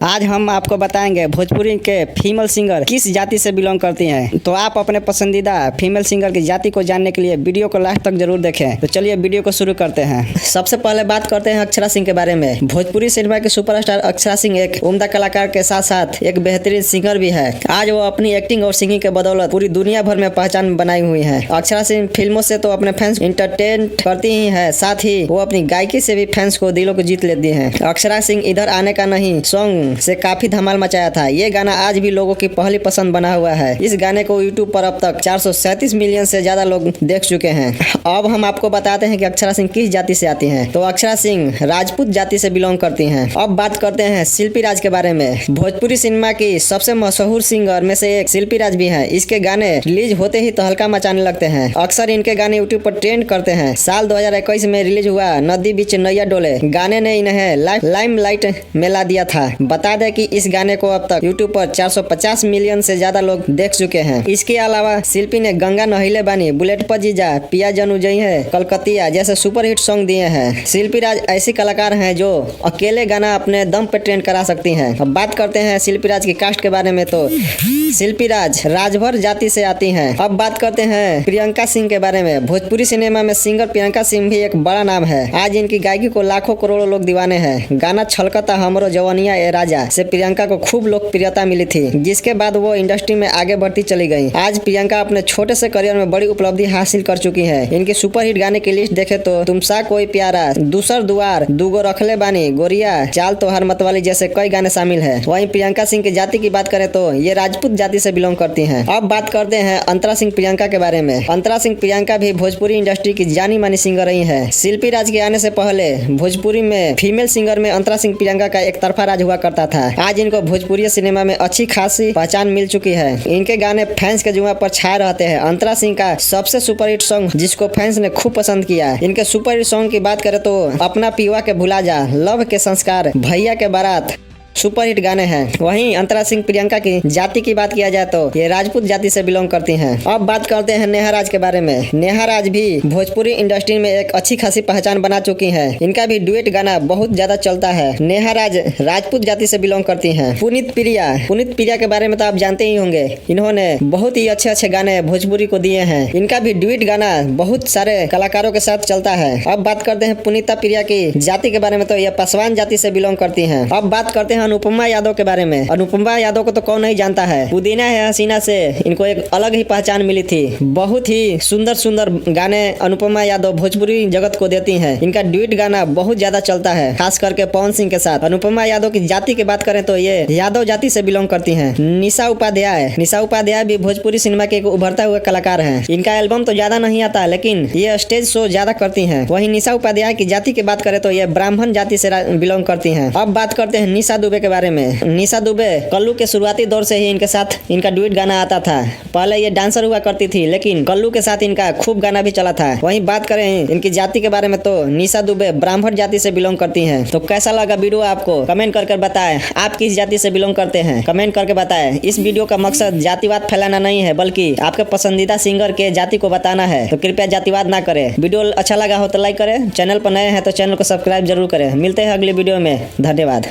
आज हम आपको बताएंगे भोजपुरी के फीमेल सिंगर किस जाति से बिलोंग करती हैं। तो आप अपने पसंदीदा फीमेल सिंगर की जाति को जानने के लिए वीडियो को लास्ट तक जरूर देखें। तो चलिए वीडियो को शुरू करते हैं। सबसे पहले बात करते हैं अक्षरा सिंह के बारे में। भोजपुरी सिनेमा की सुपरस्टार अक्षरा सिंह एक उम्दा कलाकार के साथ साथ एक बेहतरीन सिंगर भी है। आज वो अपनी एक्टिंग और सिंगिंग के बदौलत पूरी दुनिया भर में पहचान बनाई हुई है। अक्षरा सिंह फिल्मों से तो अपने फैंस इंटरटेन करती ही है, साथ ही वो अपनी गायकी से भी फैंस को दिलों को जीत लेती है। अक्षरा सिंह इधर आने का नहीं सॉन्ग से काफी धमाल मचाया था। ये गाना आज भी लोगों की पहली पसंद बना हुआ है। इस गाने को यूट्यूब पर अब तक 437 मिलियन से ज्यादा लोग देख चुके हैं। अब हम आपको बताते हैं कि अक्षरा सिंह किस जाति से आती हैं। तो अक्षरा सिंह राजपूत जाति से बिलोंग करती हैं। अब बात करते हैं शिल्पी राज के बारे में। भोजपुरी सिनेमा की सबसे मशहूर सिंगर में से एक शिल्पी राज भी है। इसके गाने रिलीज होते ही तहलका मचाने लगते हैं। अक्सर इनके गाने यूट्यूब पर ट्रेंड करते हैं। साल 2021 में रिलीज हुआ नदी बीच नैया डोले गाने ने इन्हें लाइमलाइट में ला दिया था। बता दें कि इस गाने को अब तक यूट्यूब पर 450 मिलियन से ज्यादा लोग देख चुके हैं। इसके अलावा शिल्पी ने गंगा नहिले बानी, बुलेट पर जीजा, पिया जनू जई है, कलकतिया जैसे सुपरहिट सॉन्ग दिए हैं। शिल्पी राज ऐसी कलाकार हैं जो अकेले गाना अपने दम पे ट्रेंड करा सकती हैं। अब बात करते हैं शिल्पी राज की कास्ट के बारे में। तो शिल्पी राज राजभर जाति से आती हैं। अब बात करते हैं प्रियंका सिंह के बारे में। भोजपुरी सिनेमा में सिंगर प्रियंका सिंह भी एक बड़ा नाम है। आज इनकी गायकी को लाखों करोड़ों लोग दीवाने हैं। गाना छलकता हमरो जवानिया ए राजा से प्रियंका को खूब लोकप्रियता मिली थी, जिसके बाद वो इंडस्ट्री में आगे बढ़ती चली गई। आज प्रियंका अपने छोटे से करियर में बड़ी उपलब्धि हासिल कर चुकी है। इनके सुपरहिट गाने की लिस्ट देखे तो तुम सा कोई प्यारा, दूसर दुआर, दूगो रखले बानी, गोरिया, चाल तोहर मतवाली जैसे कई गाने शामिल है। वहीं प्रियंका सिंह की जाति की बात करें तो ये राजपूत जाति से बिलोंग करती हैं। अब बात करते हैं अंतरा सिंह प्रियंका के बारे में। अंतरा सिंह प्रियंका भी भोजपुरी इंडस्ट्री की जानी मानी सिंगर रही है। शिल्पी राज के आने से पहले भोजपुरी में फीमेल सिंगर में अंतरा सिंह प्रियंका का एक तरफा राज हुआ करता था। आज इनको भोजपुरी सिनेमा में अच्छी खासी पहचान मिल चुकी है। इनके गाने फैंस के जुआ पर छाए रहते हैं। अंतरा सिंह का सबसे सुपरहिट सॉन्ग जिसको फैंस ने खूब पसंद किया। इनके सुपरहिट सॉन्ग की बात करें तो अपना पीवा के भुला जा, लव के संस्कार, भैया के बारात सुपरहिट गाने हैं। वहीं अंतरा सिंह प्रियंका की जाति की बात किया जाए तो ये राजपूत जाति से बिलोंग करती हैं। अब बात करते हैं नेहा राज के बारे में। नेहा राज भी भोजपुरी इंडस्ट्री में एक अच्छी खासी पहचान बना चुकी हैं। इनका भी डुएट गाना बहुत ज्यादा चलता है। नेहा राज राजपूत जाति से बिलोंग करती हैं। पुनीत प्रिया के बारे में तो आप जानते ही होंगे। इन्होंने बहुत ही अच्छे गाने भोजपुरी को दिए हैं। इनका भी डुएट गाना बहुत सारे कलाकारों के साथ चलता है। अब बात करते हैं पुनीता प्रिया की जाति के बारे में। तो यह पासवान जाति से बिलोंग करती है। अब बात करते हैं अनुपमा यादव के बारे में। अनुपमा यादव को तो कौन नहीं जानता है। पुदीना है हसीना से इनको एक अलग ही पहचान मिली थी। बहुत ही सुंदर गाने अनुपमा यादव भोजपुरी जगत को देती हैं। इनका ड्यूट गाना बहुत ज्यादा चलता है, खास करके पवन सिंह के साथ। अनुपमा यादव की जाति की बात करें तो ये यादव जाति से बिलोंग करती है। निशा उपाध्याय भी भोजपुरी सिनेमा के एक उभरता हुआ कलाकार है। इनका एल्बम तो ज्यादा नहीं आता, लेकिन ये स्टेज शो ज्यादा करती है। वही निशा उपाध्याय की जाति की बात करें तो ये ब्राह्मण जाति से बिलोंग करती है। अब बात करते हैं निशा दुबे के बारे में। निशा दुबे कल्लू के शुरुआती दौर से ही इनके साथ इनका डुएट गाना आता था। पहले ये डांसर हुआ करती थी, लेकिन कल्लू के साथ इनका खूब गाना भी चला था। वहीं बात करें इनकी जाति के बारे में तो निशा दुबे ब्राह्मण जाति से बिलोंग करती हैं। तो कैसा लगा वीडियो आपको कमेंट करके बताएं। आप किस जाति से बिलोंग करते हैं कमेंट करके बताएं। इस वीडियो का मकसद जातिवाद फैलाना नहीं है, बल्कि आपके पसंदीदा सिंगर के जाति को बताना है। तो कृपया जातिवाद ना करें। वीडियो अच्छा लगा हो तो लाइक करें। चैनल पर नए हैं तो चैनल को सब्सक्राइब जरूर करें। मिलते हैं अगली वीडियो में। धन्यवाद।